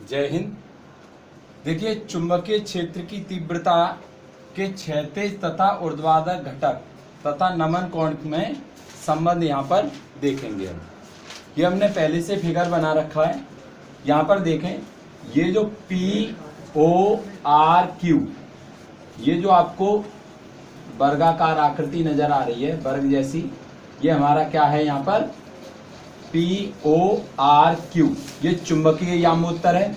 जय हिंद। देखिए, चुंबकीय क्षेत्र की तीव्रता के क्षैतिज तथा ऊर्ध्वाधर घटक तथा नमन कोण में संबंध यहाँ पर देखेंगे। हम ये हमने पहले से फिगर बना रखा है। यहाँ पर देखें, ये जो PORQ, ये जो आपको वर्गाकार आकृति नजर आ रही है, वर्ग जैसी, ये हमारा क्या है यहाँ पर PORQ, ये चुंबकीय यामोत्तर है।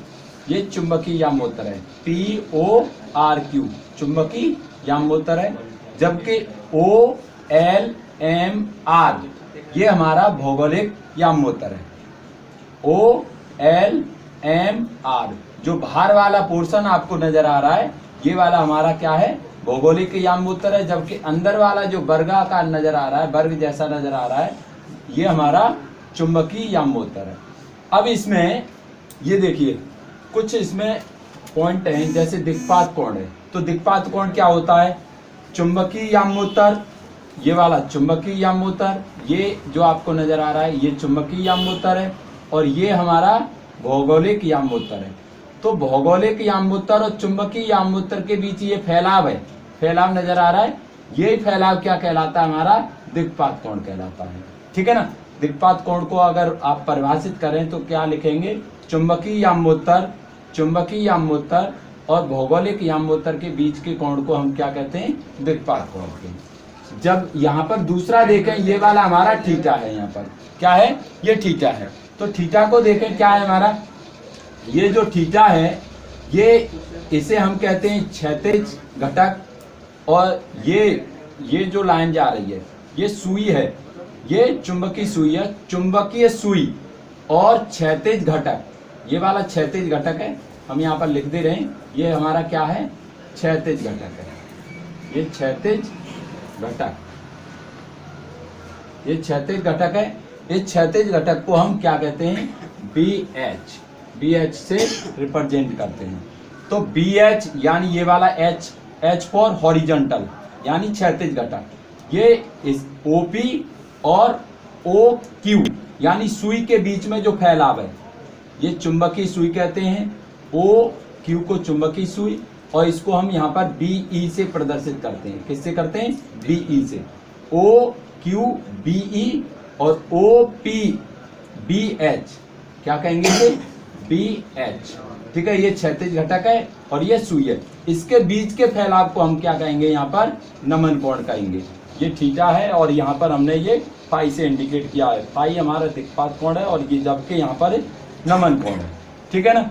ये चुंबकीय यामोत्तर है, PORQ चुंबकीय यामोत्तर है। जबकि OLMR ये हमारा भौगोलिक यामोत्तर है। OLMR जो बाहर वाला पोर्शन आपको नजर आ रहा है, ये वाला हमारा क्या है, भौगोलिक यामोत्तर है। जबकि अंदर वाला जो वर्गाकार नजर आ रहा है, वर्ग जैसा नजर आ रहा है, ये हमारा चुंबकीय यामोत्तर है। अब इसमें ये देखिए, कुछ इसमें पॉइंट हैं, जैसे दिक्पात कोण है। तो दिक्पात कोण क्या होता है? चुंबकीय यामोत्तर, ये वाला चुंबकीय यामोत्तर, ये जो आपको नजर आ रहा है, ये चुंबकीय यामोत्तर है, और ये हमारा भौगोलिक यामोत्तर है। तो भौगोलिक यामोत्तर और चुंबकीय यामोत्तर के बीच ये फैलाव है, फैलाव नजर आ रहा है। ये फैलाव क्या कहलाता है? हमारा दिक्पात कोण कहलाता है। ठीक है ना। दिक्पात कोण को अगर आप परिभाषित करें तो क्या लिखेंगे? चुंबकीय यामोत्तर, चुंबकीय यामोत्तर और भौगोलिक यामोत्तर के बीच के कोण को हम क्या कहते हैं? दिक्पात कोण कहते हैं। जब यहाँ पर दूसरा देखें, ये वाला हमारा थीटा है। यहाँ पर क्या है? ये थीटा है। तो थीटा को देखें, क्या है हमारा? ये जो थीटा है, ये इसे हम कहते हैं क्षैतिज घटक, और ये जो लाइन जा रही है, ये सुई है, ये चुंबकीय सुई है। चुंबकीय सुई और क्षैतिज घटक, ये वाला क्षैतिज घटक है, हम यहाँ पर लिख दे रहे हैं। ये हमारा क्या है? क्षैतिज घटक है। ये क्षैतिज घटक, ये क्षैतिज घटक है। इस क्षैतिज घटक को हम क्या कहते हैं? BH से रिप्रेजेंट करते हैं। तो BH यानी ये वाला H फॉर हॉरिजॉन्टल यानी क्षैतिज घटक। ये इस OP और OQ यानी सुई के बीच में जो फैलाव है, ये चुंबकीय सुई कहते हैं। OQ को चुंबकीय सुई, और इसको हम यहाँ पर BE से प्रदर्शित करते हैं। किससे करते हैं? BE से। OQ BE और OP BH, क्या कहेंगे? BH। ठीक है। ये क्षैतिज घटक है और ये सुई है। इसके बीच के फैलाव को हम क्या कहेंगे? यहाँ पर नमन कोण कहेंगे। ये थीटा है और यहाँ पर हमने ये फाई से इंडिकेट किया है। फाई हमारा दिक्पात कोण है और ये जबकि यहाँ पर नमन कोण है। ठीक है ना।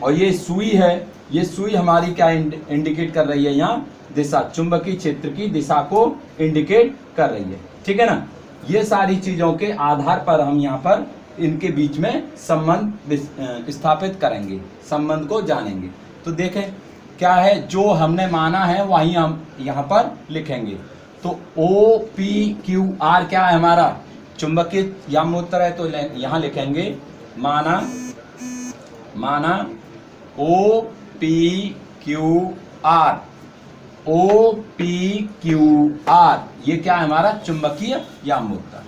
और ये सुई है, ये सुई हमारी क्या इंडिकेट कर रही है? यहाँ दिशा, चुंबकीय क्षेत्र की दिशा को इंडिकेट कर रही है। ठीक है ना। ये सारी चीजों के आधार पर हम यहाँ पर इनके बीच में संबंध स्थापित करेंगे, संबंध को जानेंगे। तो देखें क्या है, जो हमने माना है वही हम यहाँ पर लिखेंगे। तो OPQR क्या है? हमारा चुंबकीय यामोत्तर है। तो यहाँ लिखेंगे माना OPQR। OPQR ये क्या है? हमारा चुंबकीय यामोत्तर,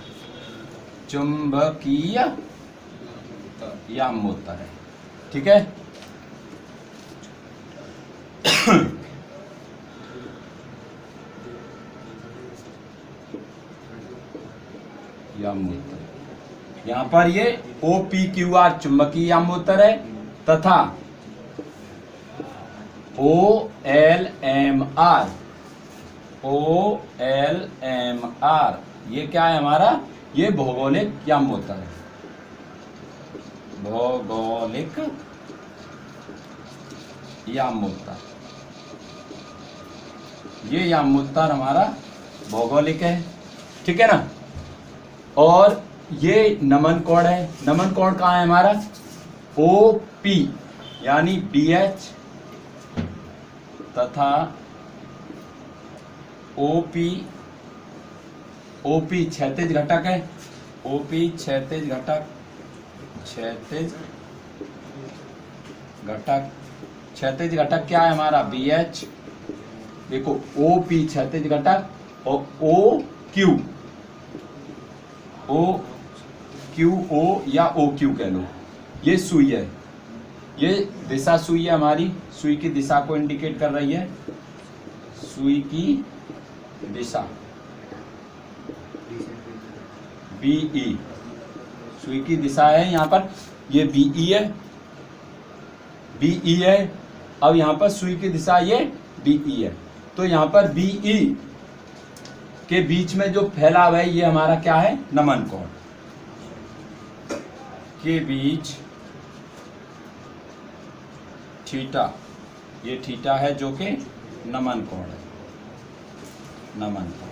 चुंबकीय यामोत्तर है। ठीक है। यामोत्तर, यहाँ पर ये OPQR चुंबकीय यामोत्तर है, तथा OLMR ये क्या है हमारा? ये भौगोलिक यामोत्तर है। भौगोलिक यामोत्तर, ये यामोत्तर हमारा भौगोलिक है। ठीक है ना। और ये नमन कोण है। नमन कोण कहाँ है हमारा? OP यानी BH तथा OP क्षैतिज घटक है। OP क्षैतिज घटक, क्षैतिज घटक, क्षैतिज घटक क्या है हमारा? BH। देखो OP क्षैतिज घटक और OQ या OQ कह लो, ये सुई है। ये दिशा सुई है हमारी, सुई की दिशा को इंडिकेट कर रही है, सुई की दिशा BE, सुई की दिशा है यहाँ पर, ये BE है, BE है। अब यहाँ पर सुई की दिशा ये BE है, तो यहाँ पर BE के बीच में जो फैलाव है ये हमारा क्या है, नमन कोण के बीच थीटा, ये थीटा है जो कि नमन कोण है, नमन कोण,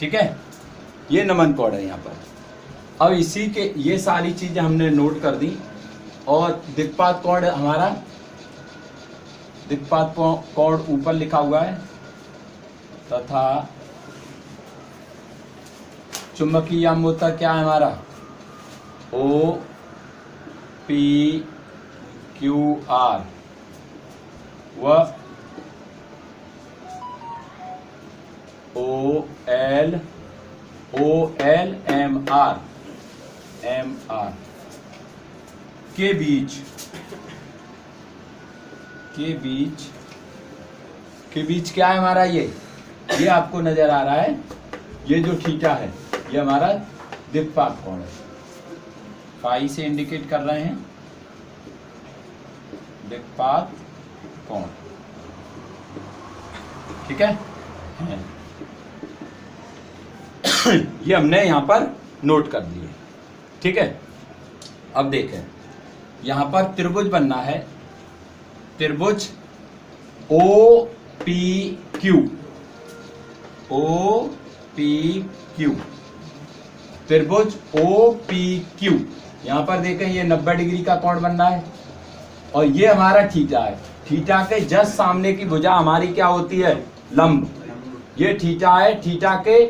ठीक है, ये नमन कोण है यहाँ पर। अब इसी के ये सारी चीजें हमने नोट कर दी। और दिक्पात कोण हमारा, दिक्पात कोण ऊपर लिखा हुआ है, तथा चुंबकीय याम्योत्तर क्या है हमारा, OPQR व OLMR के बीच क्या है हमारा, ये आपको नजर आ रहा है, ये जो थीटा है ये हमारा दिक्पात कोण है, फाई से इंडिकेट कर रहे हैं दिक्पात कोण, ठीक है। ये हमने यहां पर नोट कर लिए, ठीक है। अब देखें यहां पर त्रिभुज बनना है, त्रिभुज OPQ, त्रिभुज OPQ, यहां पर देखें ये 90 डिग्री का कोण बनना है, और ये हमारा थीटा है। थीटा के जस्ट सामने की भुजा हमारी क्या होती है, लंब, ये थीटा है, थीटा के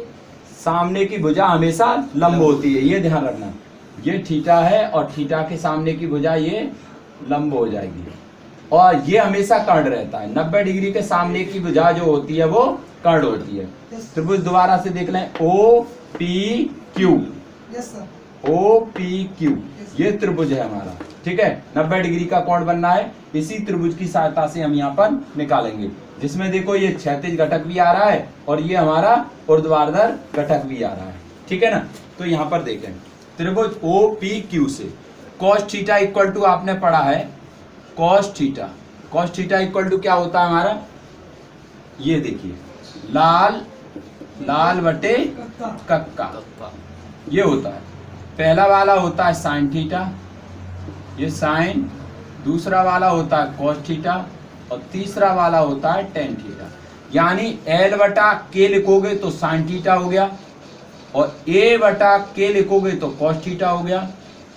सामने की भुजा हमेशा लंब होती है, ये ध्यान रखना, ये थीटा है और थीटा के सामने की भुजा ये लंब हो जाएगी, और ये हमेशा कर्ण रहता है। 90 डिग्री के सामने की भुजा जो होती है वो कर्ण होती है। त्रिभुज दोबारा से देख लें, OPQ, OPQ, ये त्रिभुज है हमारा, ठीक है। 90 डिग्री का कोण बनना है, इसी त्रिभुज की सहायता से हम यहाँ पर निकालेंगे, जिसमें देखो ये क्षैतिज घटक भी आ रहा है और ये हमारा ऊर्ध्वाधर घटक भी आ रहा है, ठीक है ना। तो यहाँ पर देखें त्रिभुज OPQ से cos थीटा इक्वल टू, आपने पढ़ा है cos theta, cos theta equal to क्या होता है हमारा, ये देखिए लाल बटे कक्का, ये होता है। पहला वाला होता है साइन थीटा, ये साइन, दूसरा वाला होता है cos थीटा, और तीसरा वाला होता है tan थीटा। यानी L बटा K लिखोगे तो साइन थीटा हो गया, और A बटा K लिखोगे तो cos थीटा हो गया।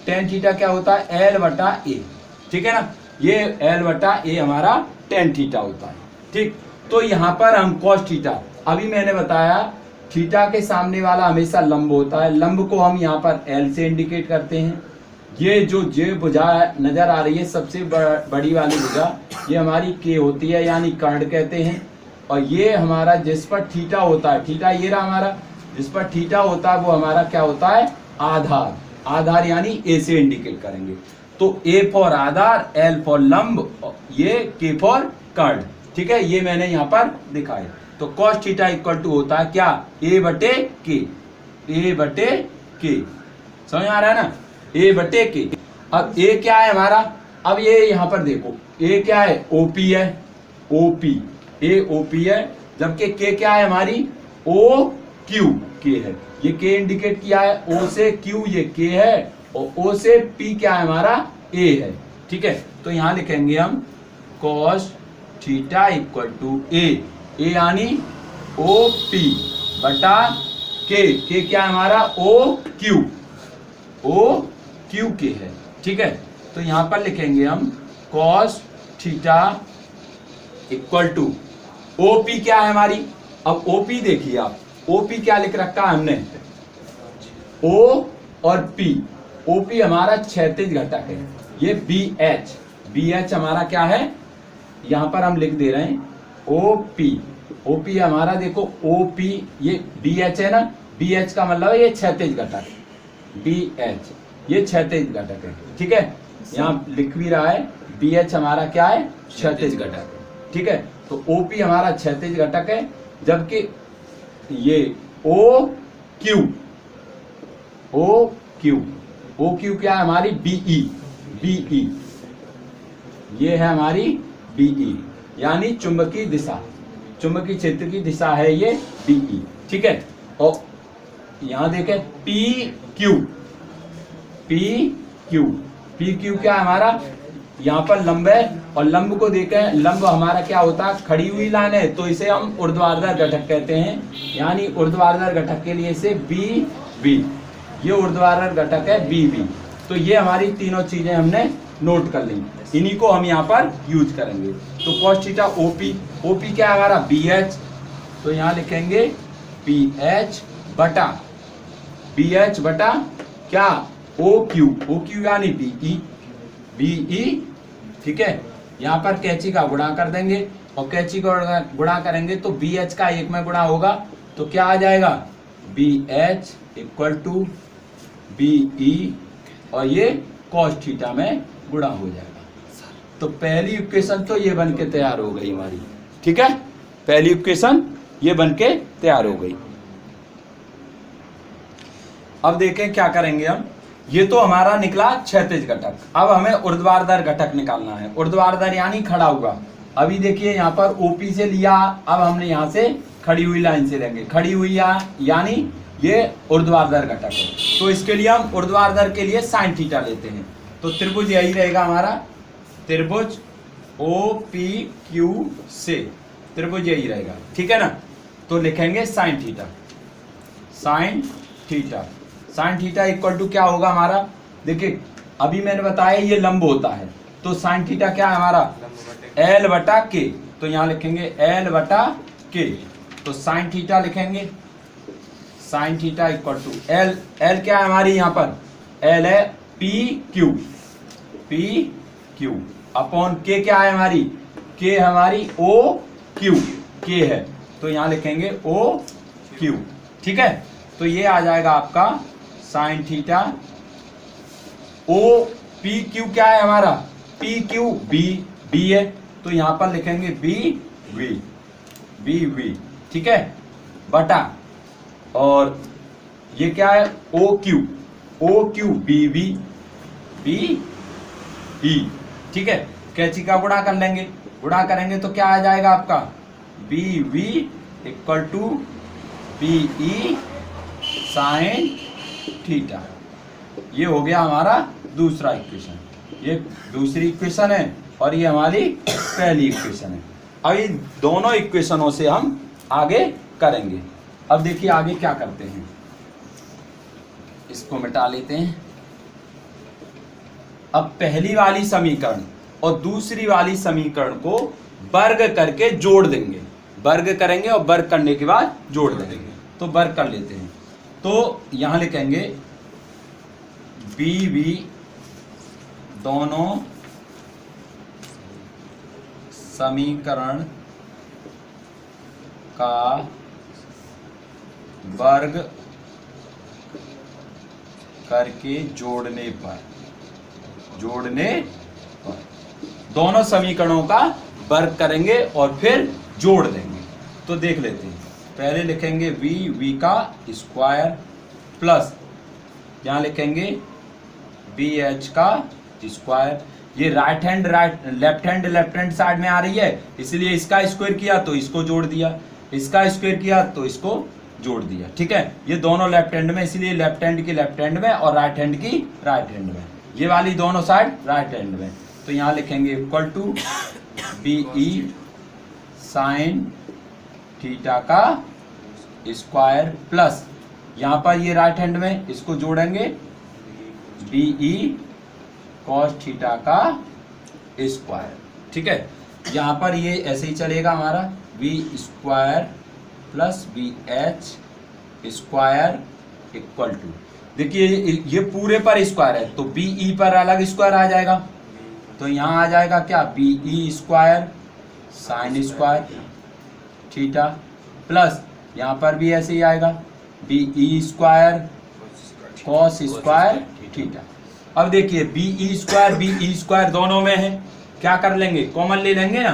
tan थीटा क्या होता है, L बटा A, ठीक है ना, ये L बटा A हमारा tan थीटा होता है, ठीक। तो यहाँ पर हम cos थीटा, अभी मैंने बताया थीटा के सामने वाला हमेशा लंब होता है, लंब को हम यहाँ पर L से इंडिकेट करते हैं। ये जो भुजा नजर आ रही है सबसे बड़ी वाली भुजा, ये हमारी K होती है, यानी कर्ण कहते हैं। और ये हमारा जिस पर थीटा होता है, थीटा ये रहा हमारा, जिस पर थीटा होता है वो हमारा क्या होता है, आधार, आधार यानी A से इंडिकेट करेंगे। तो A for Aadhaar, L for लंब, ये K फॉर कर्ण, ठीक है, ये मैंने यहाँ पर दिखाया। तो cos थीटा इक्वल टू होता है क्या, A बटे K, A बटे K, समझ आ रहा है ना, A बटे K। अब A क्या है हमारा, अब ये यहाँ पर देखो A क्या है, OP है, OP, A OP है, जबकि K क्या है हमारी, OQ, K है, ये K इंडिकेट किया है, O से Q ये K है, और O से P क्या है हमारा, A है, ठीक है। तो यहाँ लिखेंगे हम cos theta equal to A, A यानी OP बटा K, K क्या है हमारा, OQ K है, ठीक है। तो यहाँ पर लिखेंगे हम cos theta equal to OP क्या है हमारी, अब OP देखिए आप, OP क्या लिख रखा है हमने, O और P, OP हमारा क्षैतिज घटक है, ये BH हमारा क्या है, यहाँ पर हम लिख दे रहे हैं OP हमारा देखो OP, ये BH है ना, BH का मतलब है ये क्षैतिज घटक, BH ये क्षैतिज घटक है, ठीक है। यहाँ लिख भी रहा है बी एच हमारा क्या है, क्षैतिज घटक, ठीक है। तो ओपी हमारा क्षैतिज घटक है, जबकि ये ओ क्यू क्या है हमारी बीई, ये है हमारी बीई, यानी चुंबकीय दिशा, चुंबकीय क्षेत्र की दिशा है ये बीई, ठीक है। और यहां देखें पी क्यू क्या है हमारा, यहाँ पर लंब है, और लंब को देखें, लंब हमारा क्या होता है, खड़ी हुई लाइन है, तो इसे हम ऊर्ध्वाधर घटक कहते हैं, यानी ऊर्ध्वाधर घटक के लिए इसे बी, ये ऊर्ध्वाधर घटक है बी। तो ये हमारी तीनों चीजें हमने नोट कर ली, इन्हीं को हम यहाँ पर यूज करेंगे। तो cos थीटा ओपी क्या है हमारा BH, तो यहाँ लिखेंगे BH बटा क्या OQ यानी BE, ठीक है। यहाँ पर कैंची का गुणा कर देंगे, और कैंची का गुणा करेंगे तो BH का एक में गुणा होगा, तो क्या आ जाएगा BH इक्वल टू BE, और ये cos थीटा में गुणा हो जाएगा। तो पहली इक्वेशन तो ये बन के तैयार हो गई हमारी, ठीक है, पहली इक्वेशन ये बन के तैयार हो गई। अब देखें क्या करेंगे हम, ये तो हमारा निकला क्षैतिज घटक, अब हमें ऊर्ध्वाधर घटक निकालना है। ऊर्ध्वाधर यानी खड़ा हुआ, अभी देखिए यहाँ पर ओपी से लिया, अब हमने यहाँ से खड़ी हुई लाइन से लेंगे, खड़ी हुई यानी ये ऊर्ध्वाधर घटक है, तो इसके लिए हम ऊर्ध्वाधर के लिए साइन थीटा लेते हैं। तो त्रिभुज यही रहेगा हमारा, त्रिभुज OPQ से त्रिभुज यही रहेगा, ठीक है ना। तो लिखेंगे साइन थीटा इक्वल टू क्या होगा हमारा, देखिए अभी मैंने बताया ये लंब होता है, तो साइन थीटा क्या है हमारा L बटा K, तो यहाँ लिखेंगे L बटा K, तो साइन थीटा लिखेंगे, sine theta equal to L क्या है हमारी, यहाँ पर L है PQ अपॉन K क्या है हमारी, K हमारी OQ K है, तो यहाँ लिखेंगे OQ, ठीक है। तो ये आ जाएगा आपका साइन थीटा, PQ क्या है हमारा, PQ B है, तो यहाँ पर लिखेंगे BV, ठीक है, बटा, और ये क्या है OQ BE, ठीक है। कैंची का गुणा कर लेंगे, गुणा करेंगे तो क्या आ जाएगा आपका BV equal to BE sine theta, ये हो गया हमारा दूसरा इक्वेशन, ये दूसरी इक्वेशन है, और ये हमारी पहली इक्वेशन है। अब इन दोनों इक्वेशनों से हम आगे करेंगे। अब देखिए आगे क्या करते हैं, इसको मिटा लेते हैं। अब पहली वाली समीकरण और दूसरी वाली समीकरण को वर्ग करके जोड़ देंगे, वर्ग करेंगे और वर्ग करने के बाद जोड़ देंगे। तो वर्ग कर लेते हैं, तो यहां लिखेंगे BV दोनों समीकरण का वर्ग करके जोड़ने पर दोनों समीकरणों का वर्ग करेंगे और फिर जोड़ देंगे। तो देख लेते हैं, पहले लिखेंगे V का स्क्वायर प्लस यहाँ लिखेंगे BH का स्क्वायर, ये लेफ्ट हैंड साइड में आ रही है, इसलिए इसका स्क्वायर किया तो इसको जोड़ दिया, इसका स्क्वायर किया तो इसको जोड़ दिया, ठीक है। ये दोनों लेफ्ट हैंड में, इसलिए लेफ्ट हैंड की लेफ्ट हैंड में और राइट हैंड की राइट हैंड में, ये वाली दोनों साइड राइट हैंड में। तो यहाँ लिखेंगे equal to BE sine theta का स्क्वायर प्लस यहाँ पर ये राइट हैंड में, इसको जोड़ेंगे BE कॉस थीटा का स्क्वायर, ठीक है। यहाँ पर ये ऐसे ही चलेगा हमारा V square plus BH square equal to, देखिए ये पूरे पर स्क्वायर है तो BE पर अलग स्क्वायर आ जाएगा, तो यहाँ आ जाएगा क्या BE square sine square theta plus यहाँ पर भी ऐसे ही आएगा BE square cos square theta. अब देखिए बी स्क्वायर दोनों में है, क्या कर लेंगे, कॉमन ले लेंगे ना,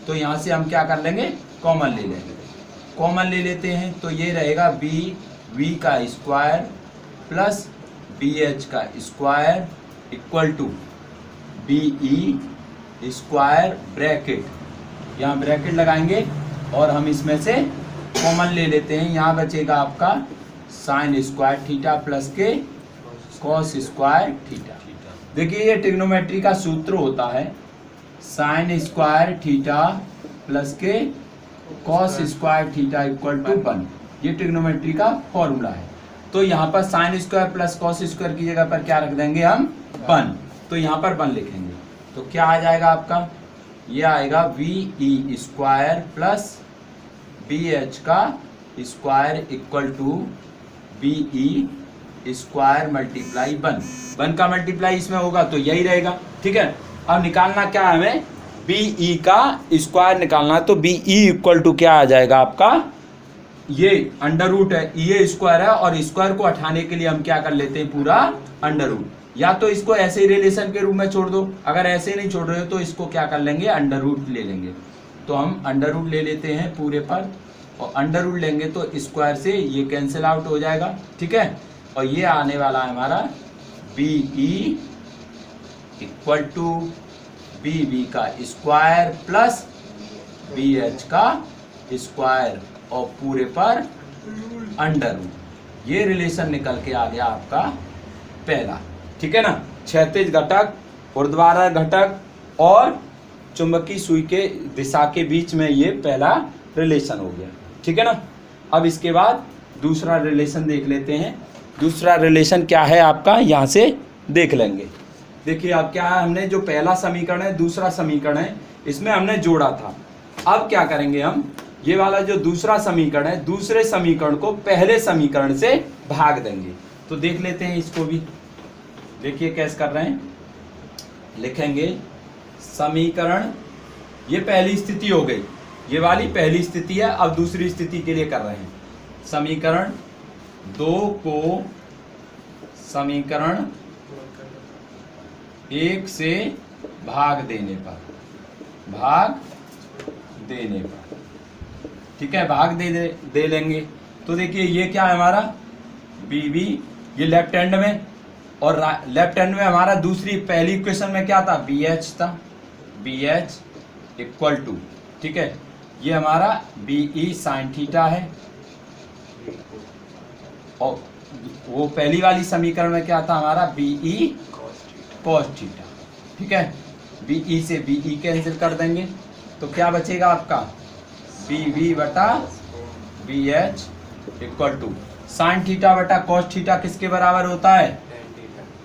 तो यहां से हम क्या कर लेंगे, कॉमन ले लेंगे, कॉमन ले लेते हैं तो ये रहेगा बी का स्क्वायर प्लस बी एच का square equal to B square bracket, यहाँ ब्रैकेट लगाएंगे और हम इसमें से कॉमन ले लेते हैं, यहाँ बचेगा आपका साइन स्क्वायर थीटा प्लस के कॉस स्क्वायर थीटा। देखिए ये ट्रिग्नोमेट्री का सूत्र होता है, साइन स्क्वायर थीटा प्लस के cos square theta equal to 1, ये ट्रिग्नोमेट्री का फॉर्मूला है। तो यहाँ पर sine square plus cos square की जगह पर क्या रख देंगे हम, 1, तो यहाँ पर 1 लिखेंगे, तो क्या आ जाएगा आपका, ये आएगा V square plus B H का square equal to B square multiply 1 का मल्टीप्लाई इसमें होगा तो यही रहेगा, ठीक है। अब निकालना क्या है हमें, बी का स्क्वायर निकालना है, तो बी इक्वल टू क्या आ जाएगा आपका, ये अंडर रूट है, ये स्क्वायर है और स्क्वायर को हटाने के लिए हम क्या कर लेते हैं, पूरा अंडर रूट, या तो इसको ऐसे ही रिलेशन के रूप में छोड़ दो, अगर ऐसे नहीं छोड़ रहे हो तो इसको क्या कर लेंगे, अंडर रूट ले लेंगे, तो हम अंडर रूट ले लेते हैं पूरे पर, और अंडर रूट लेंगे तो स्क्वायर से ये कैंसिल आउट हो जाएगा, ठीक है। और ये आने वाला है हमारा बी इक्वल टू बी का स्क्वायर प्लस बी एच का स्क्वायर और पूरे पर अंडर रूट, ये रिलेशन निकल के आ गया आपका पहला, ठीक है ना। क्षैतिज घटक, ऊर्ध्वाधर घटक और चुंबकीय सुई के दिशा के बीच में ये पहला रिलेशन हो गया, ठीक है ना। अब इसके बाद दूसरा रिलेशन देख लेते हैं, दूसरा रिलेशन क्या है आपका, यहाँ से देख लेंगे। देखिए अब क्या है, हमने जो पहला समीकरण है, दूसरा समीकरण है, इसमें हमने जोड़ा था, अब क्या करेंगे हम, ये वाला जो दूसरा समीकरण है, दूसरे समीकरण को पहले समीकरण से भाग देंगे, तो देख लेते हैं इसको भी। देखिए कैसे कर रहे हैं, लिखेंगे समीकरण, ये पहली स्थिति हो गई, ये वाली पहली स्थिति है, अब दूसरी स्थिति के लिए कर रहे हैं, समीकरण 2 को समीकरण 1 से भाग देने पर, ठीक है, भाग दे लेंगे, तो देखिए ये क्या है हमारा बी, ये लेफ्ट हैंड में, और लेफ्ट हैंड में हमारा दूसरी पहली इक्वेशन में क्या था, बी एच था, बी एच इक्वल टू, ठीक है, ये हमारा बी साइन थीटा है, और वो पहली वाली समीकरण में क्या था हमारा बी कॉस थीटा, ठीक है, बी से बी कैंसिल कर देंगे, तो क्या बचेगा आपका बी बटा B H equal to sine theta बटा कॉस थीटा किसके बराबर होता है,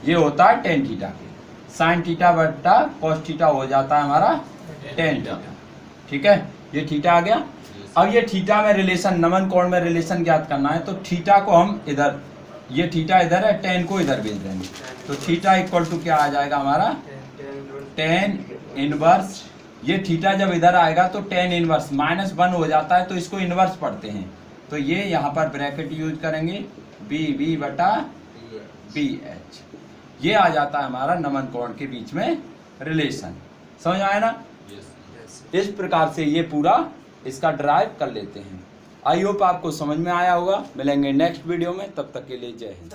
ये होता है टेन थीटा के, साइन थीटा बटा कॉस थीटा हो जाता है हमारा टेन थीटा, ठीक है, ये थीटा आ गया। अब ये थीटा में रिलेशन, नमन कोण में रिलेशन ज्ञात करना है, तो थीटा को हम इधर, ये थीटा इधर है, टेन को इधर भेज देंगे, तो थीटा इक्वल टू क्या आ जाएगा हमारा टेन इनवर्स, ये थीटा जब इधर आएगा तो टेन इनवर्स -1 हो जाता है, तो इसको इनवर्स पढ़ते हैं, तो ये यहाँ पर ब्रैकेट यूज करेंगे बी बटा बी एच, ये आ जाता है हमारा नमन कोण के बीच में रिलेशन, समझ आया ना। इस प्रकार से ये पूरा इसका ड्राइव कर लेते हैं। आई होप आपको समझ में आया होगा। मिलेंगे नेक्स्ट वीडियो में, तब तक के लिए जय हिंद।